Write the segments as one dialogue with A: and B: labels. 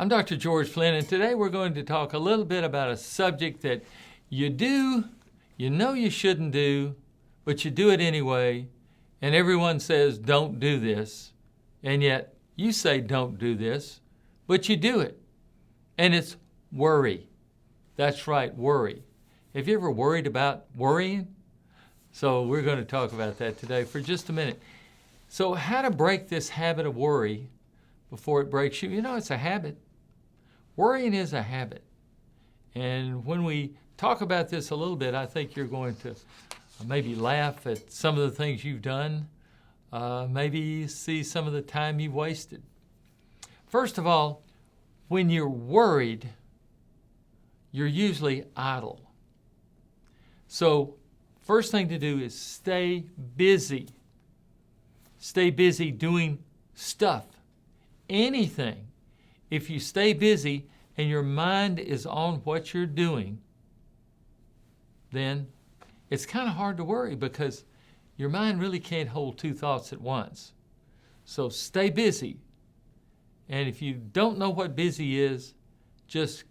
A: I'm Dr. George Flinn, and today we're going to talk a little bit about a subject that you know you shouldn't do, but you do it anyway, and everyone says, don't do this, and yet you say, don't do this, but you do it, and it's worry. That's right, worry. Have you ever worried about worrying? So we're going to talk about that today for just a minute. So how to break this habit of worry before it breaks you? You know, it's a habit. Worrying is a habit. And when we talk about this a little bit, I think you're going to maybe laugh at some of the things you've done, maybe see some of the time you've wasted. First of all, when you're worried, you're usually idle. So first thing to do is stay busy. Stay busy doing stuff, anything. If you stay busy and your mind is on what you're doing, then it's kind of hard to worry because your mind really can't hold two thoughts at once. So stay busy. And if you don't know what busy is, just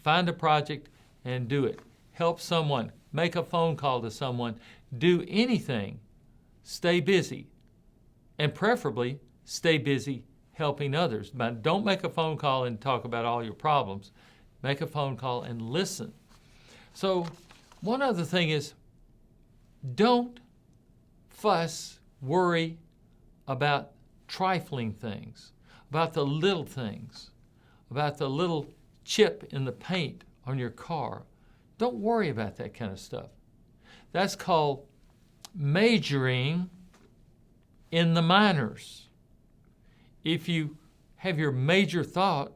A: find a project and do it. Help someone. Make a phone call to someone. Do anything. Stay busy. And preferably, stay busy helping others. But don't make a phone call and talk about all your problems. Make a phone call and listen. So one other thing is, don't fuss, worry about trifling things, about the little things, about the little chip in the paint on your car. Don't worry about that kind of stuff. That's called majoring in the minors. If you have your major thought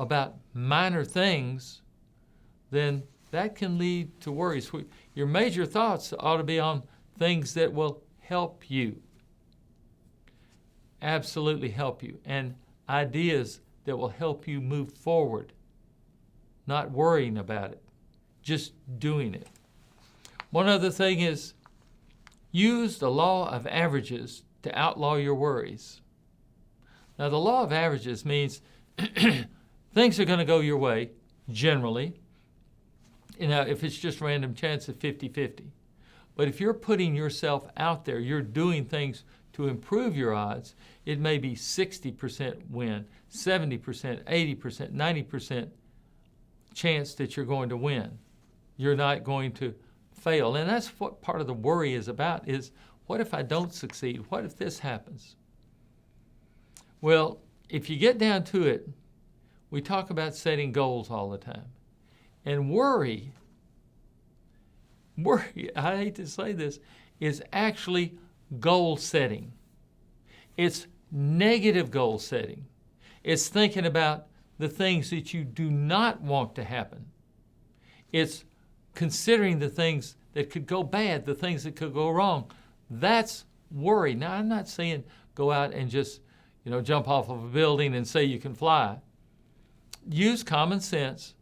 A: about minor things, then that can lead to worries. Your major thoughts ought to be on things that will help you. Absolutely help you. And ideas that will help you move forward. Not worrying about it, just doing it. One other thing is use the law of averages to outlaw your worries. Now, the law of averages means things are going to go your way, generally. You know, if it's just random chance of 50-50. But if you're putting yourself out there, you're doing things to improve your odds, it may be 60% win, 70%, 80%, 90% chance that you're going to win. You're not going to fail. And that's what part of the worry is about, is what if I don't succeed? What if this happens? Well, if you get down to it, we talk about setting goals all the time. And worry, I hate to say this, is actually goal setting. It's negative goal setting. It's thinking about the things that you do not want to happen. It's considering the things that could go bad, the things that could go wrong. That's worry. Now, I'm not saying go out and just, jump off of a building and say you can fly. Use common sense,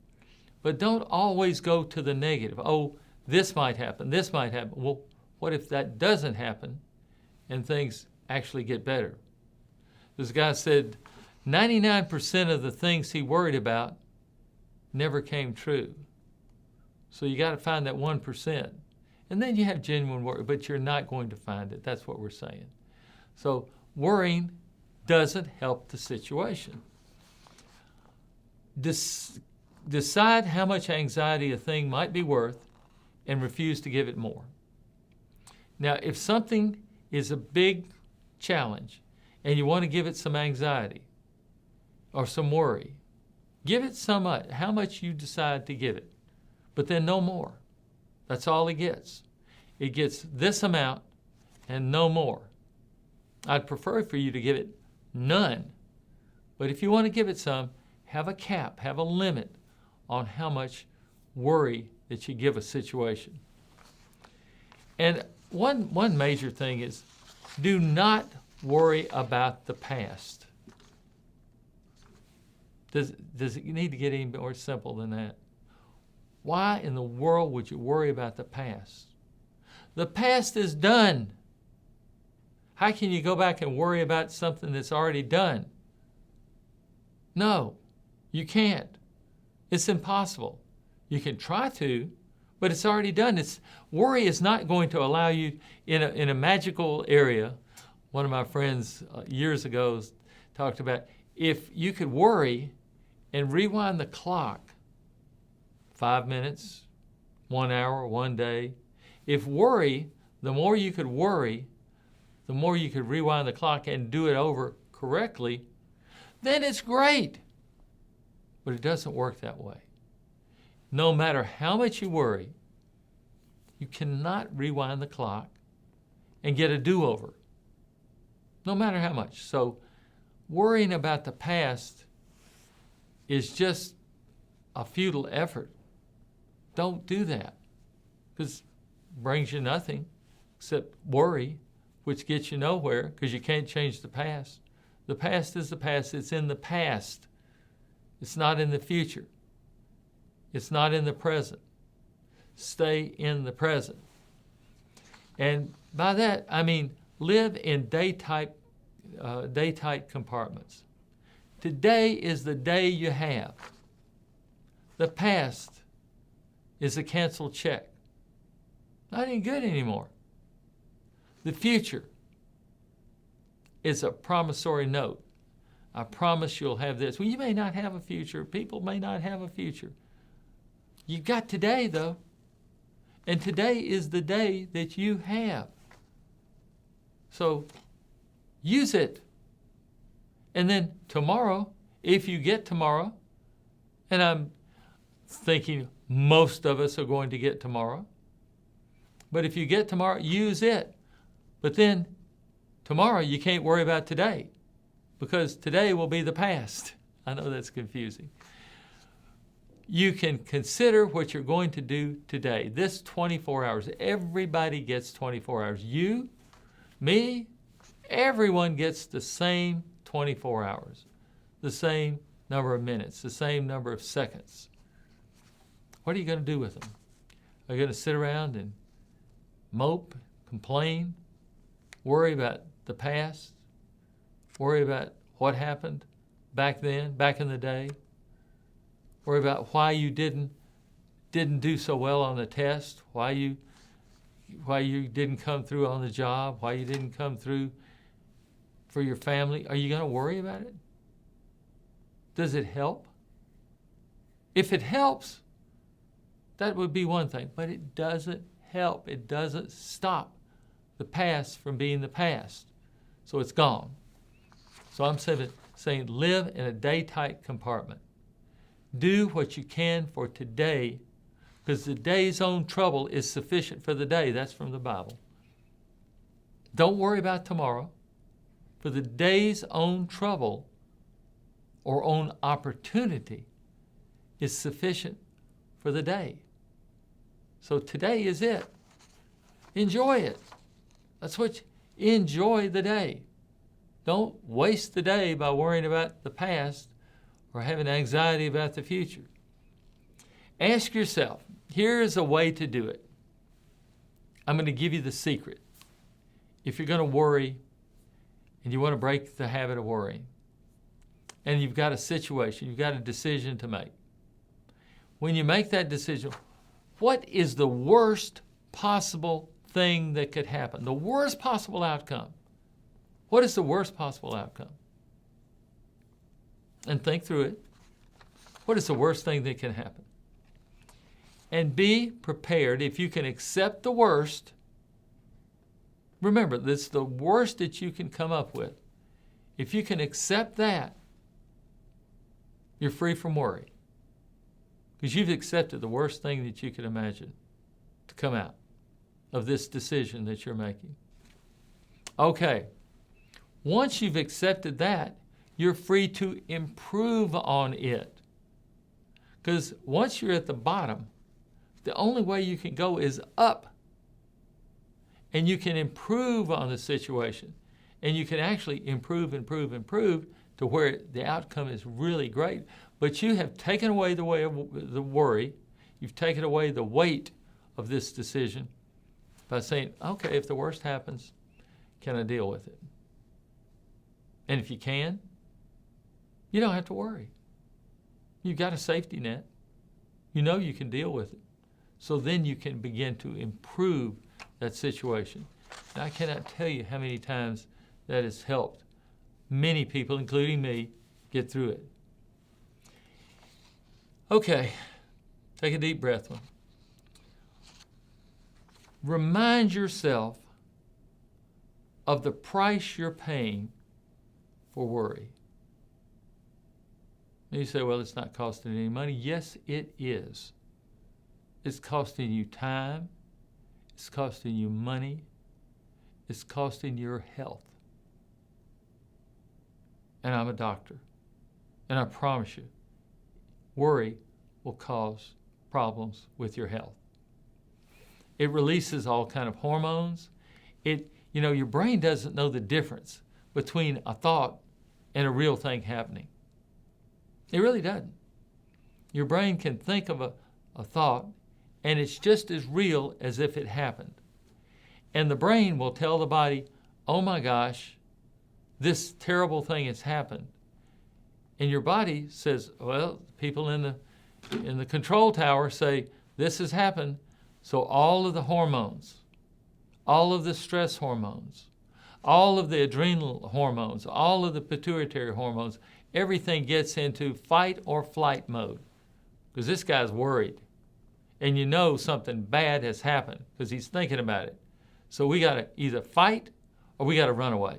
A: but don't always go to the negative. Oh, this might happen, this might happen. Well, what if that doesn't happen and things actually get better? This guy said 99% of the things he worried about never came true. So you got to find that 1%. And then you have genuine worry, but you're not going to find it. That's what we're saying. So worrying doesn't help the situation. Decide how much anxiety a thing might be worth and refuse to give it more. Now, if something is a big challenge and you want to give it some anxiety or some worry, give it how much you decide to give it, but then no more. That's all it gets. It gets this amount and no more. I'd prefer for you to give it none, but if you want to give it some, have a cap, have a limit on how much worry that you give a situation. And one major thing is, do not worry about the past. Does it need to get any more simple than that? Why in the world would you worry about the past? The past is done. How can you go back and worry about something that's already done? No. You can't. It's impossible. You can try to, but it's already done. Worry is not going to allow you in a magical area. One of my friends years ago talked about if you could worry and rewind the clock 5 minutes, 1 hour, 1 day. If worry, the more you could worry, the more you could rewind the clock and do it over correctly, then it's great. But it doesn't work that way. No matter how much you worry, you cannot rewind the clock and get a do-over. No matter how much. So worrying about the past is just a futile effort. Don't do that, because it brings you nothing except worry, which gets you nowhere because you can't change the past. The past is the past. It's in the past. It's not in the future. It's not in the present. Stay in the present. And by that, I mean live in day-tight compartments. Today is the day you have. The past is a canceled check. Not any good anymore. The future is a promissory note. I promise you'll have this. Well, you may not have a future. People may not have a future. You've got today, though. And today is the day that you have. So use it. And then tomorrow, if you get tomorrow, and I'm thinking most of us are going to get tomorrow, but if you get tomorrow, use it. But then tomorrow you can't worry about today, because today will be the past. I know that's confusing. You can consider what you're going to do today. This 24 hours, everybody gets 24 hours. You, me, everyone gets the same 24 hours, the same number of minutes, the same number of seconds. What are you going to do with them? Are you going to sit around and mope, complain, worry about the past, worry about what happened back then, back in the day, worry about why you didn't do so well on the test, why you didn't come through on the job, why you didn't come through for your family? Are you going to worry about it? Does it help? If it helps, that would be one thing, but it doesn't help. It doesn't stop the past from being the past. So it's gone. So I'm saying live in a day-tight compartment. Do what you can for today, because the day's own trouble is sufficient for the day. That's from the Bible. Don't worry about tomorrow, for the day's own trouble or own opportunity is sufficient for the day. So today is it. Enjoy it. Enjoy the day. Don't waste the day by worrying about the past or having anxiety about the future. Ask yourself, here's a way to do it. I'm going to give you the secret. If you're going to worry and you want to break the habit of worrying, and you've got a situation, you've got a decision to make. When you make that decision, what is the worst possible thing that could happen? The worst possible outcome. What is the worst possible outcome? And think through it. What is the worst thing that can happen? And be prepared. If you can accept the worst, remember, this is the worst that you can come up with. If you can accept that, you're free from worry. Because you've accepted the worst thing that you could imagine to come out of this decision that you're making. Okay. Once you've accepted that, you're free to improve on it. Because once you're at the bottom, the only way you can go is up. And you can improve on the situation. And you can actually improve to where the outcome is really great. But you have taken away the worry. You've taken away the weight of this decision by saying, okay, if the worst happens, can I deal with it? And if you can, you don't have to worry. You've got a safety net. You know you can deal with it. So then you can begin to improve that situation. And I cannot tell you how many times that has helped many people, including me, get through it. Okay, take a deep breath. Remind yourself of the price you're paying for worry. And you say, well, it's not costing any money. Yes, it is. It's costing you time. It's costing you money. It's costing your health. And I'm a doctor. And I promise you, worry will cause problems with your health. It releases all kind of hormones. Your brain doesn't know the difference between a thought and a real thing happening. It really doesn't. Your brain can think of a thought, and it's just as real as if it happened. And the brain will tell the body, oh my gosh, this terrible thing has happened. And your body says, well, people in the control tower say, this has happened. So all of the hormones, all of the stress hormones, all of the adrenal hormones, all of the pituitary hormones, everything gets into fight or flight mode because this guy's worried. And you know something bad has happened because he's thinking about it. So we got to either fight or we got to run away.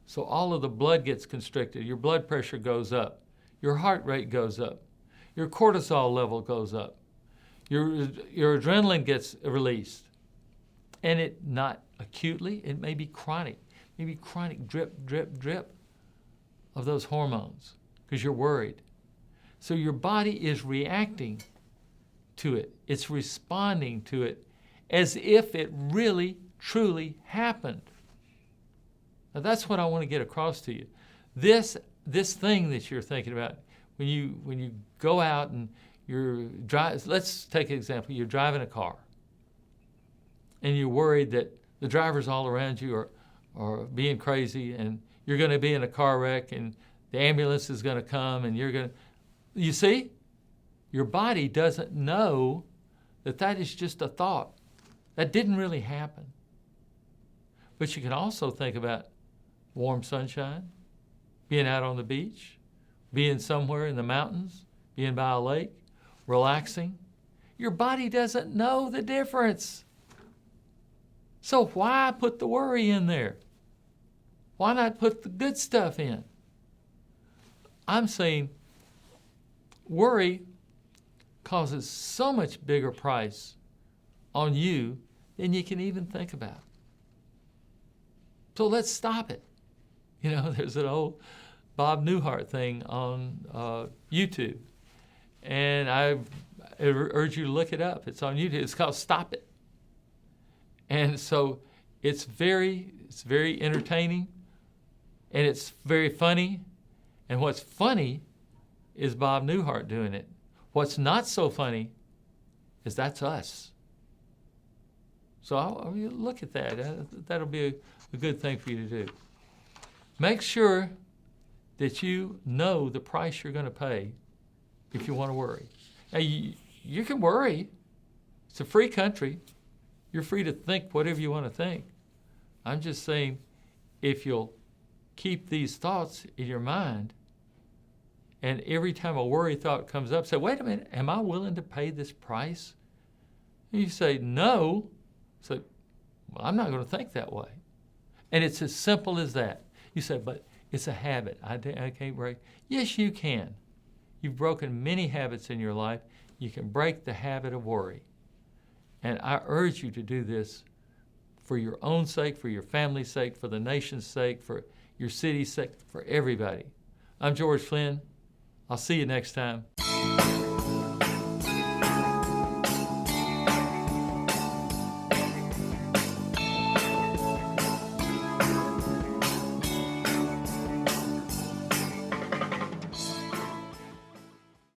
A: So all of the blood gets constricted. Your blood pressure goes up. Your heart rate goes up. Your cortisol level goes up. Your adrenaline gets released. And it not acutely, it may be chronic. Maybe chronic drip, drip, drip of those hormones because you're worried. So your body is reacting to it. It's responding to it as if it really, truly happened. Now that's what I want to get across to you. This thing that you're thinking about, when you go out and you're driving, let's take an example. You're driving a car and you're worried that the drivers all around you are being crazy and you're going to be in a car wreck and the ambulance is going to come and you see? Your body doesn't know that is just a thought. That didn't really happen. But you can also think about warm sunshine, being out on the beach, being somewhere in the mountains, being by a lake, relaxing. Your body doesn't know the difference. So why put the worry in there? Why not put the good stuff in? I'm saying worry causes so much bigger price on you than you can even think about. So let's stop it. There's an old Bob Newhart thing on YouTube. And I urge you to look it up. It's on YouTube. It's called Stop It. And so it's very entertaining and it's very funny. And what's funny is Bob Newhart doing it. What's not so funny is that's us. So I'll look at that. That'll be a good thing for you to do. Make sure that you know the price you're going to pay if you want to worry. Now, you can worry. It's a free country. You're free to think whatever you want to think. I'm just saying, if you'll keep these thoughts in your mind, and every time a worry thought comes up, say, wait a minute, am I willing to pay this price? And you say, no. So, well, I'm not going to think that way. And it's as simple as that. You say, but it's a habit. I can't break. Yes, you can. You've broken many habits in your life. You can break the habit of worry. And I urge you to do this for your own sake, for your family's sake, for the nation's sake, for your city's sake, for everybody. I'm George Flinn. I'll see you next time.